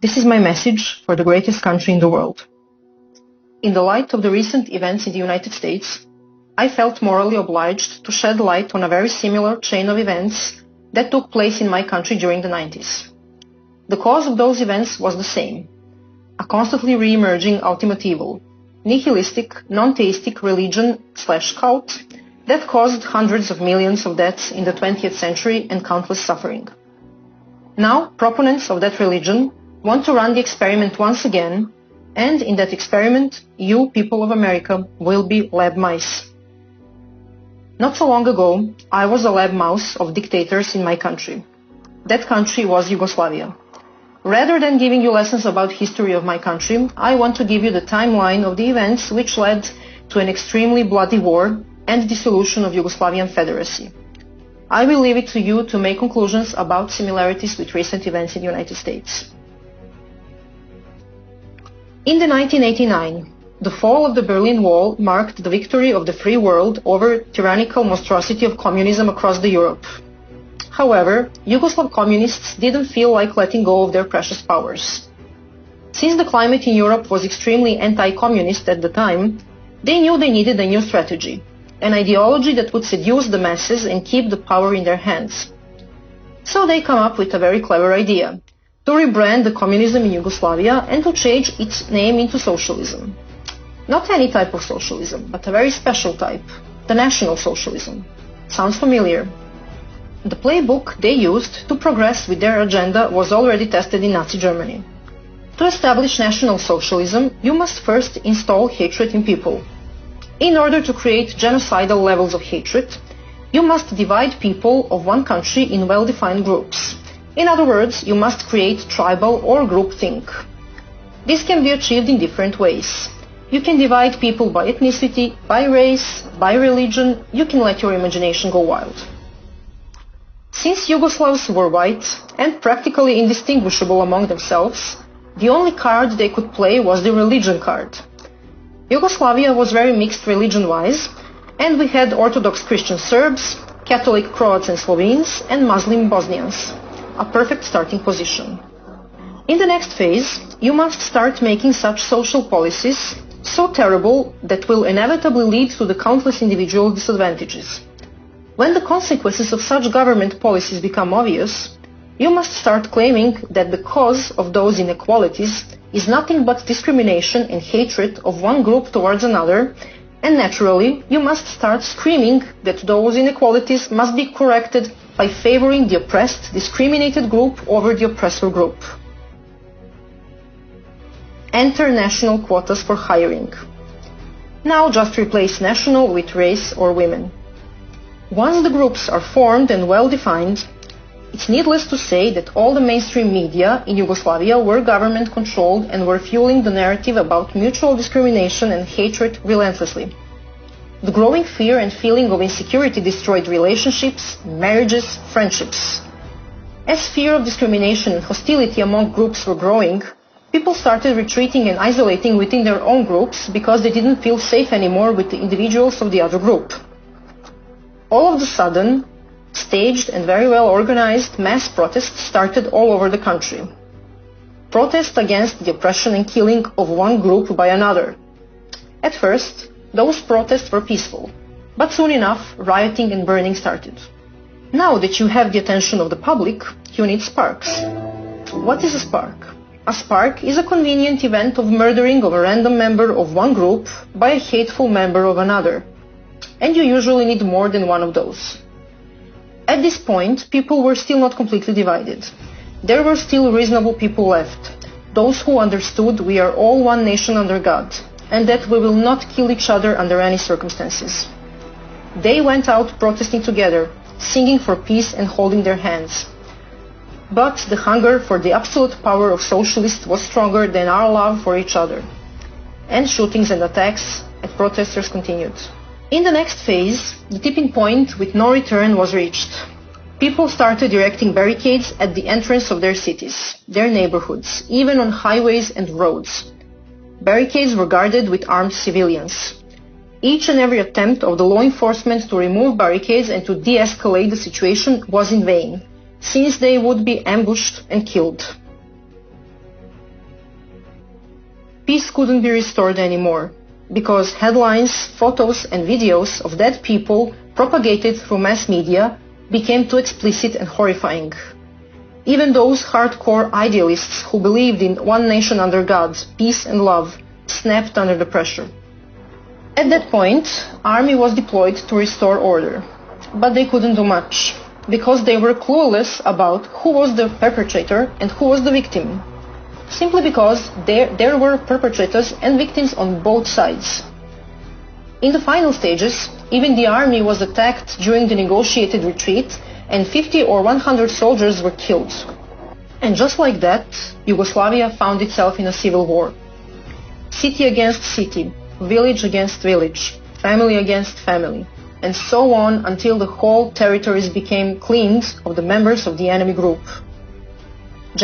This is my message for the greatest country in the world. In the light of the recent events in the United States, I felt morally obliged to shed light on a very similar chain of events that took place in my country during the 90s. The cause of those events was the same: a constantly re-emerging ultimate evil, nihilistic, non-theistic religion/cult that caused hundreds of millions of deaths in the 20th century and countless suffering. Now, proponents of that religion want to run the experiment once again, and in that experiment, you, people of America, will be lab mice. Not so long ago, I was a lab mouse of dictators in my country. That country was Yugoslavia. Rather than giving you lessons about history of my country, I want to give you the timeline of the events which led to an extremely bloody war and dissolution of Yugoslavian Federacy. I will leave it to you to make conclusions about similarities with recent events in the United States. In the 1989, the fall of the Berlin Wall marked the victory of the free world over tyrannical monstrosity of communism across Europe. However, Yugoslav communists didn't feel like letting go of their precious powers. Since the climate in Europe was extremely anti-communist at the time, they knew they needed a new strategy, an ideology that would seduce the masses and keep the power in their hands. So they come up with a very clever idea: to rebrand the communism in Yugoslavia and to change its name into socialism. Not any type of socialism, but a very special type, the National Socialism. Sounds familiar? The playbook they used to progress with their agenda was already tested in Nazi Germany. To establish National Socialism, you must first install hatred in people. In order to create genocidal levels of hatred, you must divide people of one country in well-defined groups. In other words, you must create tribal or groupthink. This can be achieved in different ways. You can divide people by ethnicity, by race, by religion. You can let your imagination go wild. Since Yugoslavs were white and practically indistinguishable among themselves, the only card they could play was the religion card. Yugoslavia was very mixed religion-wise, and we had Orthodox Christian Serbs, Catholic Croats and Slovenes, and Muslim Bosnians. A perfect starting position. In the next phase, you must start making such social policies so terrible that will inevitably lead to the countless individual disadvantages. When the consequences of such government policies become obvious, you must start claiming that the cause of those inequalities is nothing but discrimination and hatred of one group towards another, and naturally, you must start screaming that those inequalities must be corrected by favoring the oppressed, discriminated group over the oppressor group. Enter national quotas for hiring. Now just replace national with race or women. Once the groups are formed and well defined, it's needless to say that all the mainstream media in Yugoslavia were government controlled and were fueling the narrative about mutual discrimination and hatred relentlessly. The growing fear and feeling of insecurity destroyed relationships, marriages, friendships. As fear of discrimination and hostility among groups were growing, people started retreating and isolating within their own groups because they didn't feel safe anymore with the individuals of the other group. All of a sudden, staged and very well organized mass protests started all over the country. Protests against the oppression and killing of one group by another. At first, those protests were peaceful, but soon enough, rioting and burning started. Now that you have the attention of the public, you need sparks. What is a spark? A spark is a convenient event of murdering of a random member of one group by a hateful member of another. And you usually need more than one of those. At this point, people were still not completely divided. There were still reasonable people left, those who understood we are all one nation under God, and that we will not kill each other under any circumstances. They went out protesting together, singing for peace and holding their hands. But the hunger for the absolute power of socialists was stronger than our love for each other. And shootings and attacks at protesters continued. In the next phase, the tipping point with no return was reached. People started erecting barricades at the entrance of their cities, their neighborhoods, even on highways and roads. Barricades were guarded with armed civilians. Each and every attempt of the law enforcement to remove barricades and to de-escalate the situation was in vain, since they would be ambushed and killed. peace couldn't be restored anymore, because headlines, photos and videos of dead people propagated through mass media became too explicit and horrifying. Even those hardcore idealists who believed in one nation under God, peace and love, snapped under the pressure. At that point, army was deployed to restore order, but they couldn't do much, because they were clueless about who was the perpetrator and who was the victim. Simply because there were perpetrators and victims on both sides. In the final stages, even the army was attacked during the negotiated retreat, and 50 or 100 soldiers were killed. And just like that, Yugoslavia found itself in a civil war. City against city, village against village, family against family, and so on until the whole territories became cleaned of the members of the enemy group.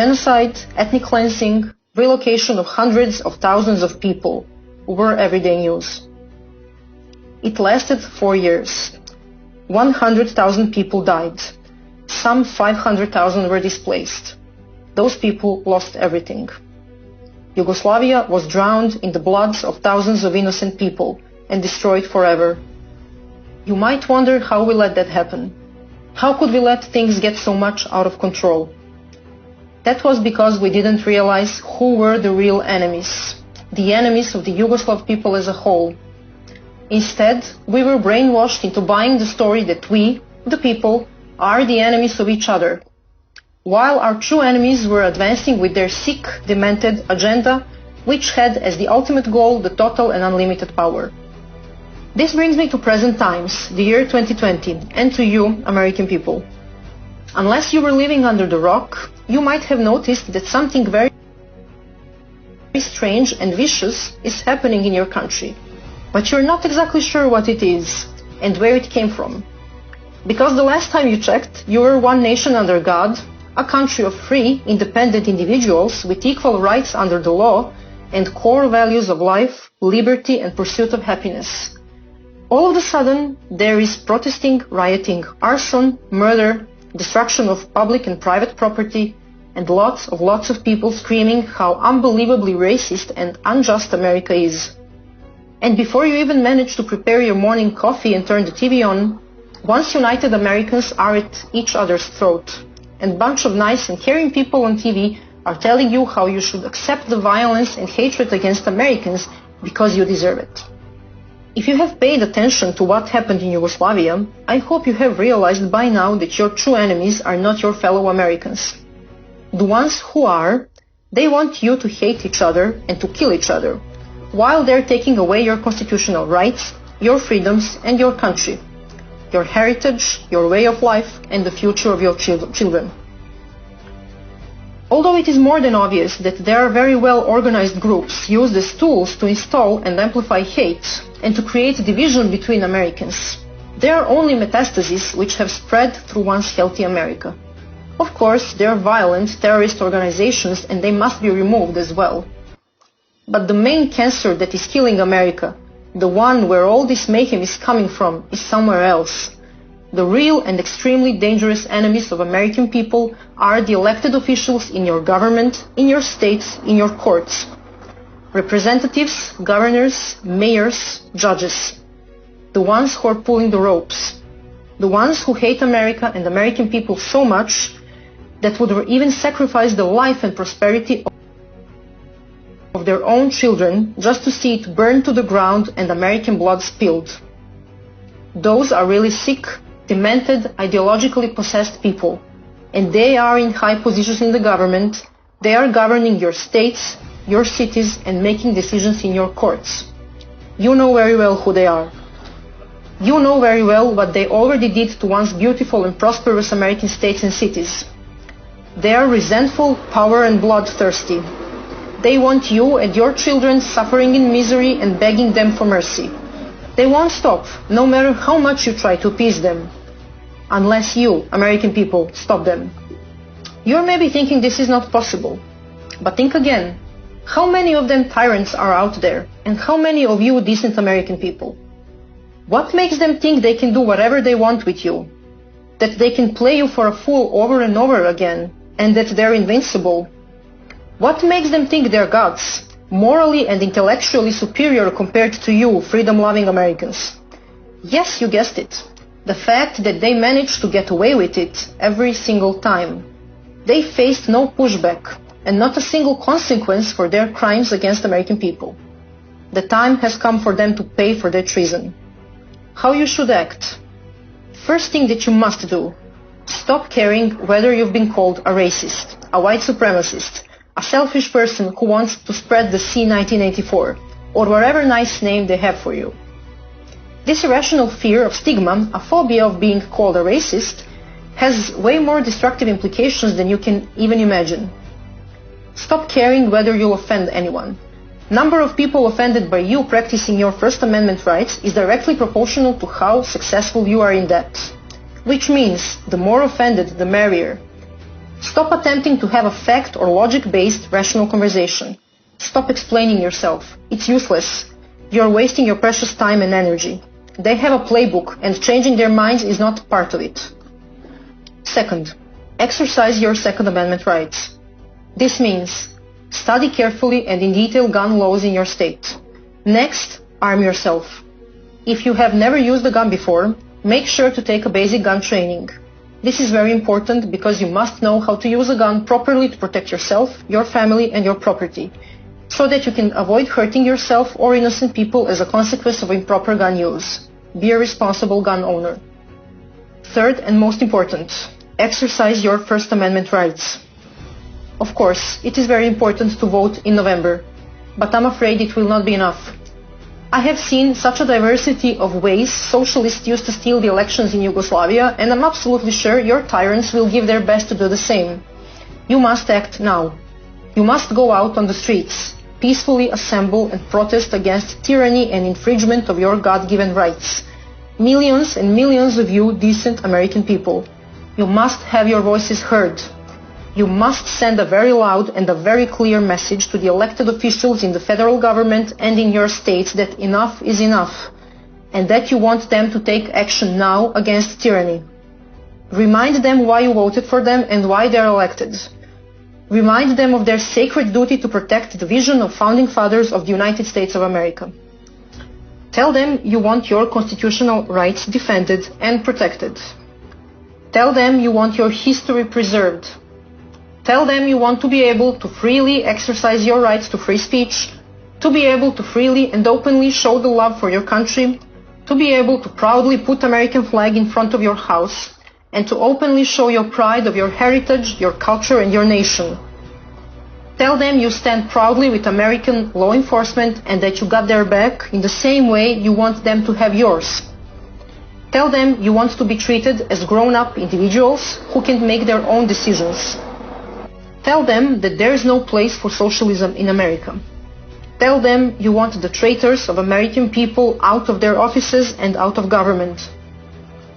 Genocide, ethnic cleansing, relocation of hundreds of thousands of people were everyday news. It lasted 4 years. 100,000 people died. Some 500,000 were displaced. Those people lost everything. Yugoslavia was drowned in the bloods of thousands of innocent people and destroyed forever. You might wonder how we let that happen. How could we let things get so much out of control? That was because we didn't realize who were the real enemies, the enemies of the Yugoslav people as a whole. Instead, we were brainwashed into buying the story that we, the people, are the enemies of each other, while our true enemies were advancing with their sick, demented agenda, which had as the ultimate goal the total and unlimited power. This brings me to present times, the year 2020, and to you, American people. Unless you were living under the rock, you might have noticed that something very strange and vicious is happening in your country. But you're not exactly sure what it is and where it came from. Because the last time you checked, you were one nation under God, a country of free, independent individuals with equal rights under the law and core values of life, liberty and pursuit of happiness. All of a sudden, there is protesting, rioting, arson, murder, destruction of public and private property, and lots of people screaming how unbelievably racist and unjust America is. And before you even manage to prepare your morning coffee and turn the TV on, once united Americans are at each other's throat, and a bunch of nice and caring people on TV are telling you how you should accept the violence and hatred against Americans because you deserve it. If you have paid attention to what happened in Yugoslavia, I hope you have realized by now that your true enemies are not your fellow Americans. The ones who are, they want you to hate each other and to kill each other, while they're taking away your constitutional rights, your freedoms and your country, your heritage, your way of life and the future of your children. Although it is more than obvious that there are very well organized groups used as tools to install and amplify hate and to create division between Americans, there are only metastases which have spread through once healthy America. Of course, there are violent terrorist organizations and they must be removed as well. But the main cancer that is killing America, the one where all this mayhem is coming from, is somewhere else. The real and extremely dangerous enemies of American people are the elected officials in your government, in your states, in your courts. Representatives, governors, mayors, judges. The ones who are pulling the ropes. The ones who hate America and American people so much that would even sacrifice the life and prosperity of their own children just to see it burn to the ground and American blood spilled. Those are really sick, demented, ideologically possessed people, and they are in high positions in the government. They are governing your states, your cities, and making decisions in your courts. You know very well who they are. You know very well what they already did to once beautiful and prosperous American states and cities. They are resentful, power and bloodthirsty. They want you and your children suffering in misery and begging them for mercy. They won't stop, no matter how much you try to appease them. Unless you, American people, stop them. You're maybe thinking this is not possible. But think again. How many of them tyrants are out there? And how many of you decent American people? What makes them think they can do whatever they want with you? That they can play you for a fool over and over again? And that they're invincible? What makes them think they're gods? morally and intellectually superior compared to you, freedom-loving Americans? Yes, you guessed it. The fact that they managed to get away with it every single time. They faced no pushback and not a single consequence for their crimes against American people. The time has come for them to pay for their treason. How you should act? First thing that you must do, stop caring whether you've been called a racist, a white supremacist, a selfish person who wants to spread the C-1984, or whatever nice name they have for you. This irrational fear of stigma, a phobia of being called a racist, has way more destructive implications than you can even imagine. Stop caring whether you'll offend anyone. Number of people offended by you practicing your First Amendment rights is directly proportional to how successful you are in that. Which means, the more offended, the merrier. Stop attempting to have a fact or logic-based rational conversation. Stop explaining yourself. It's useless. You're wasting your precious time and energy. They have a playbook, and changing their minds is not part of it. Second, exercise your Second Amendment rights. This means, study carefully and in detail gun laws in your state. Next, arm yourself. If you have never used a gun before, make sure to take a basic gun training. This is very important because you must know how to use a gun properly to protect yourself, your family, and your property, so that you can avoid hurting yourself or innocent people as a consequence of improper gun use. Be a responsible gun owner. Third and most important, exercise your First Amendment rights. Of course, it is very important to vote in November, but I'm afraid it will not be enough. I have seen such a diversity of ways socialists used to steal the elections in Yugoslavia, and I'm absolutely sure your tyrants will give their best to do the same. You must act now. You must go out on the streets, peacefully assemble and protest against tyranny and infringement of your God-given rights. Millions and millions of you decent American people. You must have your voices heard. You must send a very loud and a very clear message to the elected officials in the federal government and in your states that enough is enough, and that you want them to take action now against tyranny. Remind them why you voted for them and why they are elected. Remind them of their sacred duty to protect the vision of founding fathers of the United States of America. Tell them you want your constitutional rights defended and protected. Tell them you want your history preserved. Tell them you want to be able to freely exercise your rights to free speech, to be able to freely and openly show the love for your country, to be able to proudly put American flag in front of your house, and to openly show your pride of your heritage, your culture, and your nation. Tell them you stand proudly with American law enforcement and that you got their back in the same way you want them to have yours. Tell them you want to be treated as grown-up individuals who can make their own decisions. Tell them that there is no place for socialism in America. Tell them you want the traitors of American people out of their offices and out of government.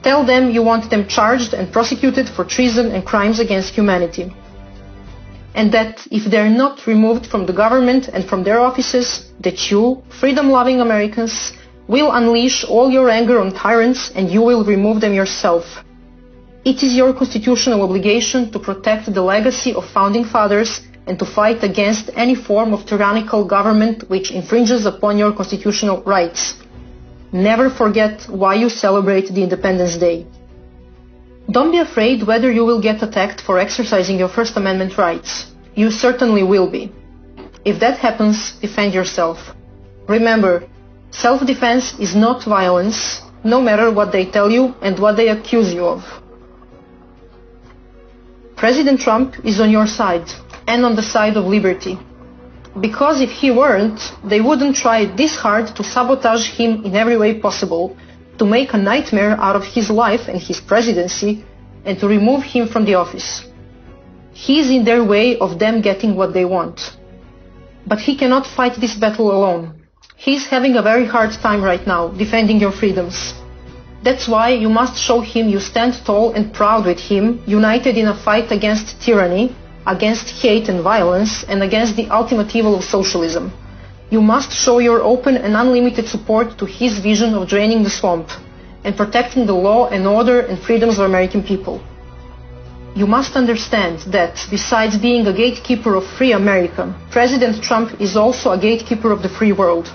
Tell them you want them charged and prosecuted for treason and crimes against humanity. And that if they are not removed from the government and from their offices, that you, freedom-loving Americans, will unleash all your anger on tyrants and you will remove them yourself. It is your constitutional obligation to protect the legacy of founding fathers and to fight against any form of tyrannical government which infringes upon your constitutional rights. Never forget why you celebrate the Independence Day. Don't be afraid whether you will get attacked for exercising your First Amendment rights. You certainly will be. If that happens, defend yourself. Remember, self-defense is not violence, no matter what they tell you and what they accuse you of. President Trump is on your side, and on the side of liberty. Because if he weren't, they wouldn't try this hard to sabotage him in every way possible, to make a nightmare out of his life and his presidency, and to remove him from the office. He is in their way of them getting what they want. But he cannot fight this battle alone. He is having a very hard time right now, defending your freedoms. That's why you must show him you stand tall and proud with him, united in a fight against tyranny, against hate and violence, and against the ultimate evil of socialism. You must show your open and unlimited support to his vision of draining the swamp and protecting the law and order and freedoms of American people. You must understand that, besides being a gatekeeper of free America, President Trump is also a gatekeeper of the free world.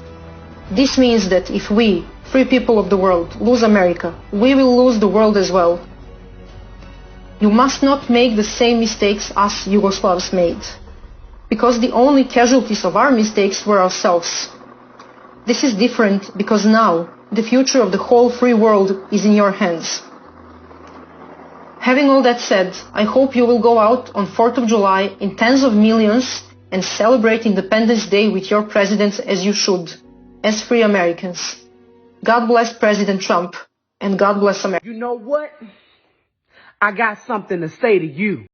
This means that if we, free people of the world, lose America, we will lose the world as well. You must not make the same mistakes us Yugoslavs made, because the only casualties of our mistakes were ourselves. This is different because now the future of the whole free world is in your hands. Having all that said, I hope you will go out on 4th of July in tens of millions and celebrate Independence Day with your presidents as you should, as free Americans. God bless President Trump, and God bless America. You know what? I got something to say to you.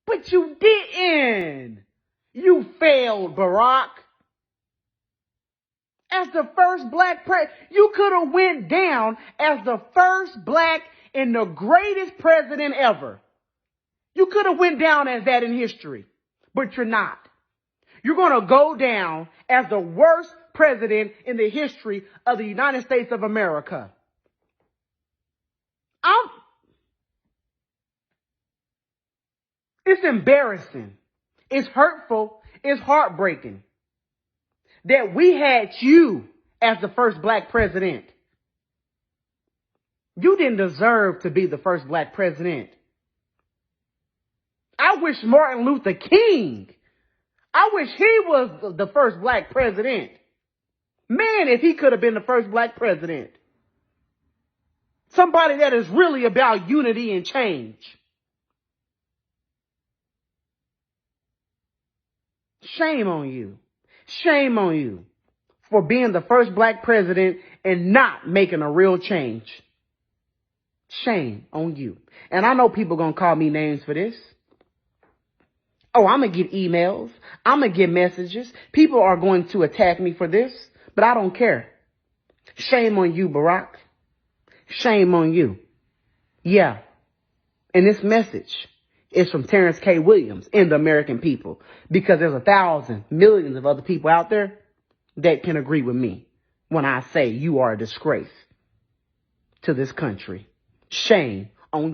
But you didn't. You failed, Barack. As the first black president, you could have went down as the first black and the greatest president ever. You could have went down as that in history, but you're not. You're going to go down as the worst president in the history of the United States of America. It's embarrassing. It's hurtful. It's heartbreaking that we had you as the first black president. You didn't deserve to be the first black president. I wish Martin Luther King, I wish he was the first black president. Man, if he could have been the first black president. Somebody that is really about unity and change. Shame on you. Shame on you for being the first black president and not making a real change. Shame on you. And I know people going to call me names for this. Oh, I'm going to get emails. I'm going to get messages. People are going to attack me for this, but I don't care. Shame on you, Barack. Shame on you. Yeah. And this message is from Terrence K. Williams and the American people, because there's 1,000 millions of other people out there that can agree with me when I say you are a disgrace to this country. Shame